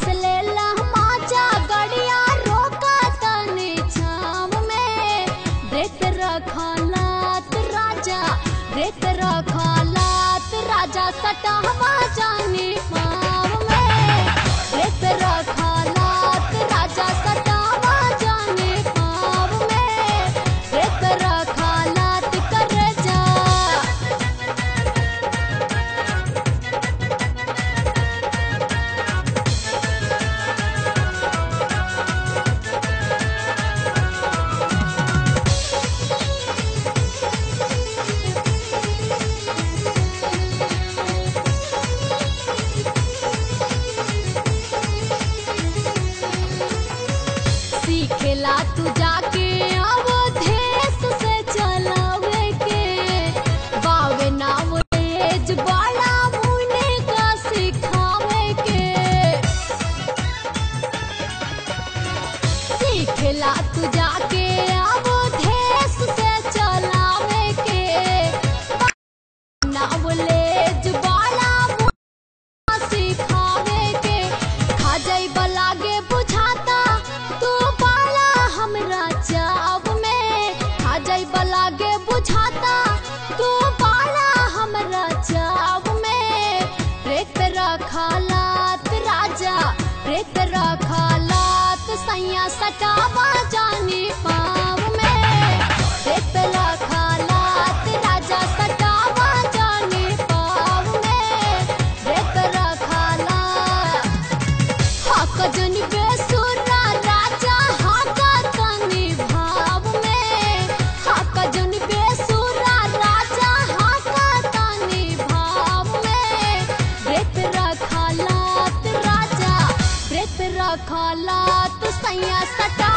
से लेला माचा गड़िया रोका तनी छाम में। ब्रेक रखलात राजा, ब्रेक रखलात राजा सटहवा जानी पाँव में। ब्रेक रखलात राजा सटहवा जानी पाँव में। ब्रेक रखलात कर जा। सीखेला तू जाके अवधेश से चलावे के। बावे नावेज बड़ा मुने का सिखावे के। सीखेला तू जाके अवधेश से चलावे के। नावेज बड़ा मुने सिखावे के। खा जाई बलागे बुझाता तू बाला हमरा चाव में। खा जाई बलागे बुझाता तू बाला हमरा चाव में। ब्रेक रखलात राजा, ब्रेक रखलात सैया सटावा जानी पाँव में। ब्रेक रखलात राजा सटावा जानी पाँव में। ब्रेक रखलात हक जनी बेसुरा राजा हक तनी भाव में। हक जनी बेसुरा राजा हक तनी भाव में। ब्रेक रखलात राजा, ब्रेक रखलात सैया सटा